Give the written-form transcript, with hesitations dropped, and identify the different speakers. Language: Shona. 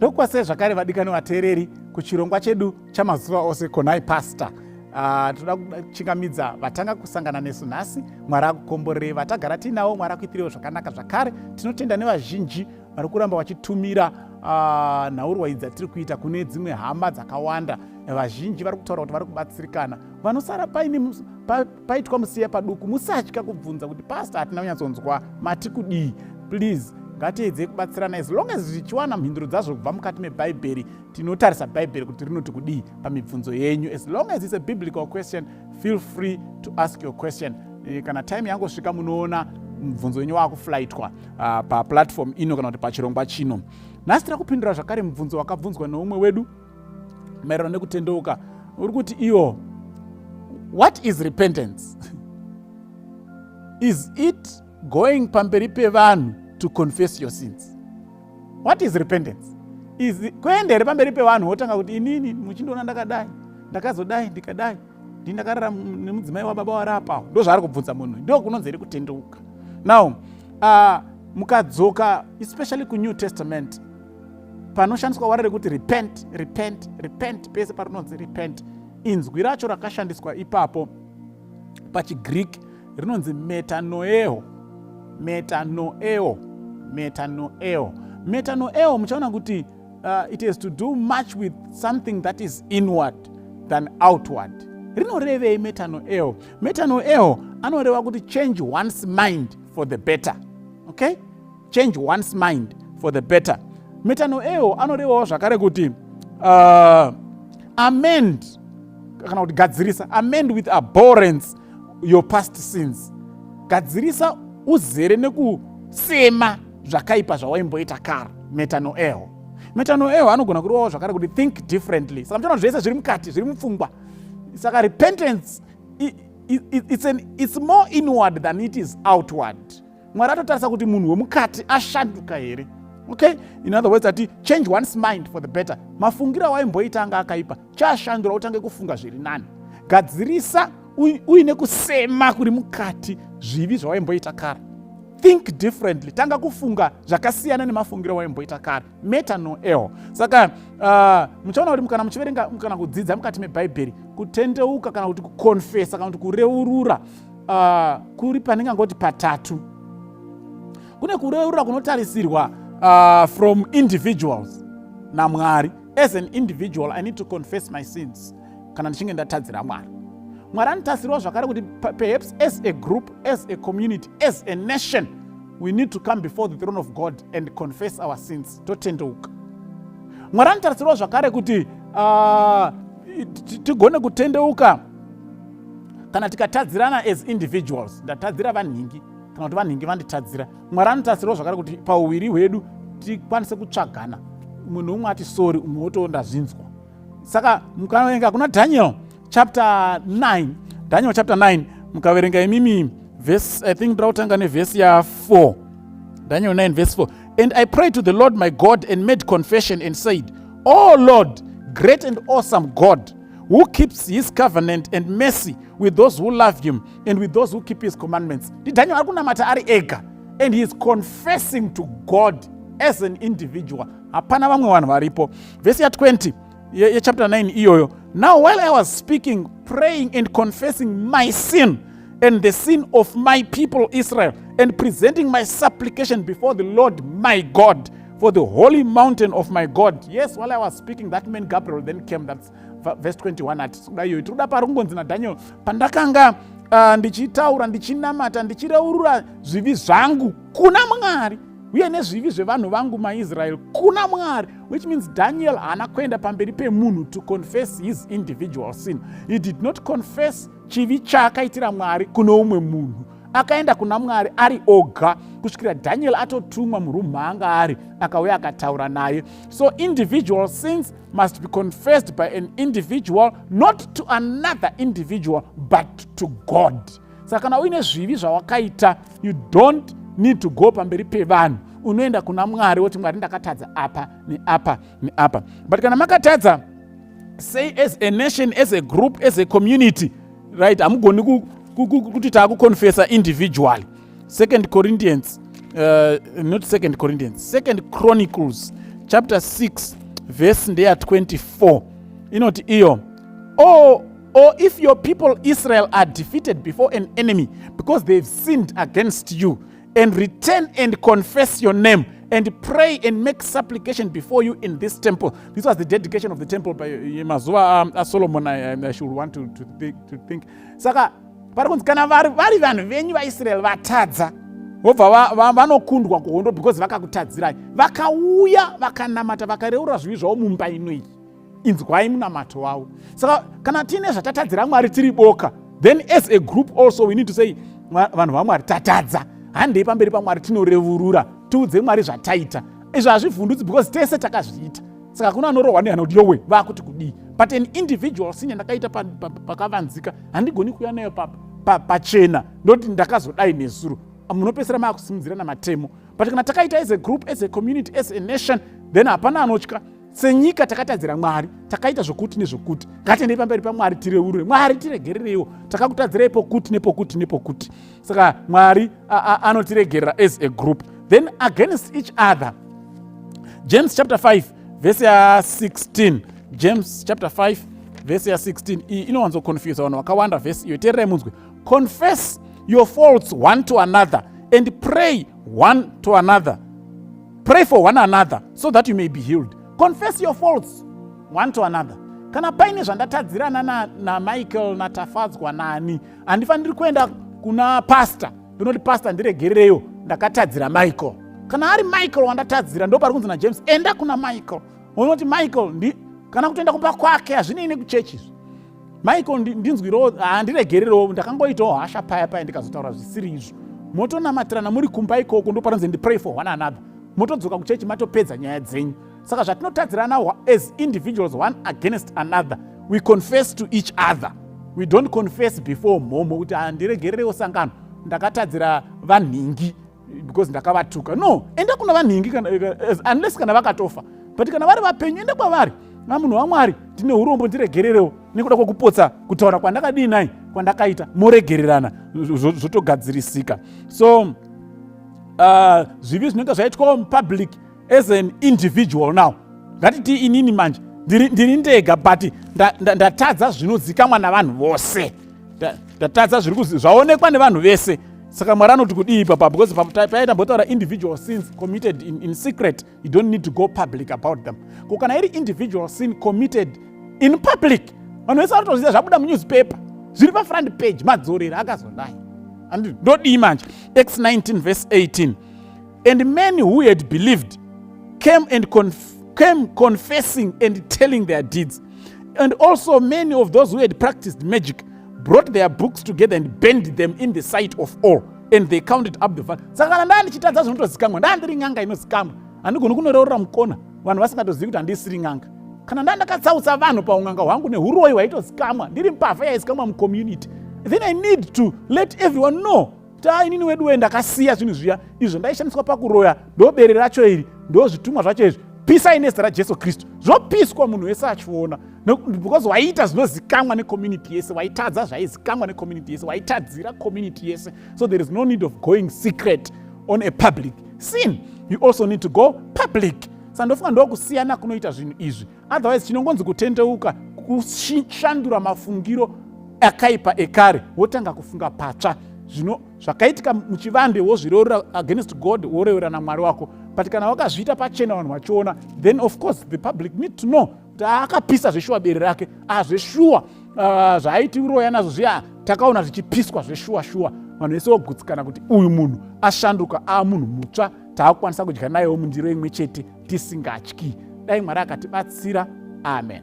Speaker 1: ndokwase zvakare vadikani vateereri kuchirongwa chedu chamazuva ose Konai Pastor. Toda kuchingamidza vatanga kusangana nesu nhasi. Mwari akukomborere. Vatagara tinawo Mwari akuitirewo zvakanaka zvakare. Tinotenda nevazhinji vari kuramba vachitumira nhaurwa idzi dzatiri kuita kune dzimwe hama dzakawanda. Vazhinji vari kutaura kuti vari kubatsirikana. Vanosara paitwa musiya paduku, musatya kubvunza kuti Pastor hatina kunyatsonzwa mati kudii. Please, ngatiedze kubatsirana as long as zvichiwana mhinduro dzazvo kubva mukati mebhaibheri. Tinotarisa bhaibheri kuti rinoti kudii pamibvunzo yenyu. As long as it's a biblical question, feel free to ask your question. Kana time yangosvika munoona mubvunzo wenyu wakufulaitwa paplatform ino kana kuti pachirongwa chino. Nhasi tiri kupindura zvakare mubvunzo wakabvunzwa neumwe wedu maererano nekutendeuka. Uri kuti iyo, what is repentance? Is it going pamberi pevanhu to confess your sins? What is repentance? Is kuendere pamberi pevanhu wotanga kuti inini muchindoona ndakadai, ndakazodai, ndikadai, ndakarara nemudzimai wababa warapa. Ndo zvaari kubvunza munhu. Ndo kunonzi kutendeuka. Now, mukadzoka especially ku New Testament panoshandiswa warere kuti repent, repent, repent, pese parinonzi repent. Inzwi racho rakashandiswa ipapo pachiGreek rinonzi metanoeo. Metanoeo. Metanoeo. Metanoeo muchaona kuti it has to do much with something that is inward than outward. Rinorevei metanoeo? Metanoeo anoreva kuti change one's mind for the better. Okay? Change one's mind for the better. Metanoeo anorevawo zvakare kuti amend, kana kuti gadzirisa, amend with abhorrence your past sins. Gadzirisa uzere nekusema zvakaipa zvawaimboita kare. Metanoeo. Metanoeo anogona kurevawo zvakare kuti think differently. Saka muchaona zvese zviri mukati, zviri mupfungwa. Saka repentance it's more inward than it is outward. Mwari atotarisa kuti munhu wemukati ashanduka here. Okay? In other words, that change one's mind for the better. Mafungira waimboita anga akaipa, chashandura utange kufunga zviri nani. Gadzirisa uine kusema kuri mukati zvivi zvawaimboita kare. Think differently. Tanga kufunga zvakasiyana nemafungira waimboita kare. Metanoeo. Saka muchaona kuti mukana muchiverenga, mukana kudzidza mukati mebhaibheri, kutendeuka kana kuti kukonfesa kana kuti kureurura kuri panenge ngoti patatu. Kune kureurura kunotarisirwa from individuals naMwari. As an individual, I need to confess my sins kana ndichinge ndatadzira Mwari. Mwari anotarisirwa zvakare kuti perhaps as a group, as a community, as a nation, we need to come before the throne of God and confess our sins. Totendeuka. Mwari anotarisirwa zvakare kuti tigone kutendeuka kana tikatadzirana as individuals. Ndatadzira vanhingi kana kuti vanhingi vanditadzira. Mwari anotarisirwa zvakare kuti pauwiri hwedu tikwanise kutsvagana. Munhu umwe ati sorry, umwe wotoonda zvinzwa. Saka mukaverenga kuna Daniel chapter 9. Daniel chapter 9 mukaverenga imimi verse, I think ndautanga neverse ya 4. Daniel 9 verse 4. And I prayed to the Lord my God and made confession and said, Oh Lord, great and awesome God, who keeps his covenant and mercy with those who love him and with those who keep his commandments. Daniel akunamata ari ega, and he is confessing to God as an individual. Hapana vamwe vanhu varipo. Verse ya 20 ya chapter 9 iyoyo. Now while I was speaking, praying and confessing my sin and the sin of my people Israel, and presenting my supplication before the Lord my God for the holy mountain of my God. Yes, while I was speaking, that man Gabriel then came. That's verse 21. Tikuda parungonzi na Daniel, pandakanga ndichitaura, ndichinamata, ndichireurura zvivi zvangu kuna Mwari uye nezvivi zvevanhu vangu maIsrael kuna Mwari, which means Daniel haana kuenda pamberi pemunhu to confess his individual sin. He did not confess chivi chaakaitira Mwari kuno umwe munhu. Akaenda kuna Mwari ari oga kusvikira Daniel atotumwa murumu maanga ari akauya akataura naye. So individual sins must be confessed by an individual, not to another individual but to God. Saka kana uine zvivi zvawakaita, you don't need to go pamberi pevanhu. Unoenda kuna Mwari woti Mwari ndakatadza apa neapa neapa. But kana makatadza, say as a nation, as a group, as a community, right, amugoni kuti taakukonfesa individually. Second Chronicles chapter 6 verse ndeya 24 inoti iyo, or if your people Israel are defeated before an enemy because they've sinned against you, and return and confess your name and pray and make supplication before you in this temple. This was the dedication of the temple by Mazuwa Solomon. I should want to think. Saka parikunzi kana vari vanhu venyu vaIsrael vatadza, vobva vanokundwa kuhondo because vakakutadzirai, vakauya vakanamata vakareura zvivi zvavo mumba inoyi, inzwai munamato wavo. Saka kana tiine zvatatadzira Mwari tiri boka, then as a group also we need to say vanhu vaMwari tatadza, handei pamberi paMwari tinorevurura, tiudze Mwari zvataita. Izvi hazvivhundutsi because tese takazviita. Saka kuna anorohwa nehana kuti yowe vakuti kudii. But an individual sin ndakaita pakavanzika, handigoni kuuya nayo pachena ndoti ndakazodai nesuro, munopesera makusimudzira namatemo. But kana takaita as a group, as a community, as a nation, then hapana anotya. Senyika takatadzira Mwari, takaita zvokuti nezvokuti, ngatiendei pamberi paMwari tireurure. Mwari tiregerereiwo, takakutadzirai pokuti nepokuti nepokuti. Saka Mwari anotiregerera as a group. Then against each other, James chapter 5 verse 16. James chapter 5 verse 16 inowanzoconfuse vanhu vakawanda verse iyo. Teererai munzwe. Confess your faults one to another and pray one to another. Pray for one another so that you may be healed. Confess your faults one to another. Kana paine zvandatadzirana naMichael natafadzwa nani, handifaniri kuenda kuna pastor ndinoti pastor ndiregerereyo ndakatadzira Michael. Kana ari Michael wandatadzira, ndo pari kunzi naJames enda kuna Michael. Unoti Michael kana kutoenda kumba kwake hazvinei kuchechi izvi. Michael ndinzwiro handiregererewo, ndakangoitawo hasha paya ndikazotaura zvisiri izvo. Motonamatirana muri kumba ikoko, ndo parinzi ndipray for one another. Motodzoka kuchechi matopedza nyaya dzenyu. Saka zvatinotadzirana as individuals one against another, we confess to each other. We don't confess before mhomo kuti handiregererewo sangano ndakatadzira vanhingi because ndakavatuka. No, enda kuna vanhingi unless kana vakatofa. But kana vari vapenyu, enda kwavari. Munhu waMwari, tine urombo ndiregererewo nekuda kwekupotsa kutaura kwandakadii nai kwandakaita, moregererana zvotogadzirisika. So zvivi zvinenge zvaitwa public as an individual now. Ngatiti inini manje ndiri ndega but ndatadza zvinozikamwa navanhu vose. Ndatadza zviri zvaonekwa nevanhu vese. Saka Mwari anoti kudii papa, because paita mbotaura individual sins committed in secret, you don't need to go public about them. Kana iri individual sin committed in public, vanhu vese vanotoziva zvabuda munewspaper, zviri pafront page, madzorera akazodai. Ndodii manje. Acts 19 verse 18. And many who had believed came confessing and telling their deeds. And also many of those who had practiced magic brought their books together and burned them in the sight of all, and they counted up the value. Saka kana ndanichitadza zvinotozikamwa, ndandiri ng'anga inozikamwa, handigoni kunoreurura mukona vanhu vasingatozivi kuti handisiri ng'anga. Kana ndandakatsautsa vanhu paung'anga hwangu nehuroyi hwaitozikamwa, ndiri mbavha yaizikamwa mucommunity, then I need to let everyone know kuti inini wedu ndakasiya zvinhu zviya izvo ndaishandiswa pakuroya, ndobere racho iri, ndozvitumwa zvacho izvi, pisai nezita raJesu Kristu. Zvopiswa munhu wese achiona, because waita zvinozikamwa necommunity yese, waitadza zvaizikamwa necommunity yese, waitadzira community yese. So there is no need of going secret on a public sin. You also need to go public. Sandofunga ndokusiyana kunoita zvinhu izvi. Otherwise chinongonzi kutendeuka, kushandura mafungiro akaipa ekare, wotanga kufunga patsva. Zvino zvakaitika muchivande wozvireurira against God, woreurira naMwari wako. But kana wakazviita pachena vanhu vachiona, then of course the public need to know kuti akapisa zveshuwa bere rake, zveshuwa zvaaiti uroya nazvo zviya takaona zvichipiswa zveshuwa. Vanhu vese vogutsikana kuti uyu munhu ashanduka, munhu mutsva, taakukwanisa kudya nayewo mundiro imwe chete tisingatyi. Dai Mwari akatibatsira. Amen.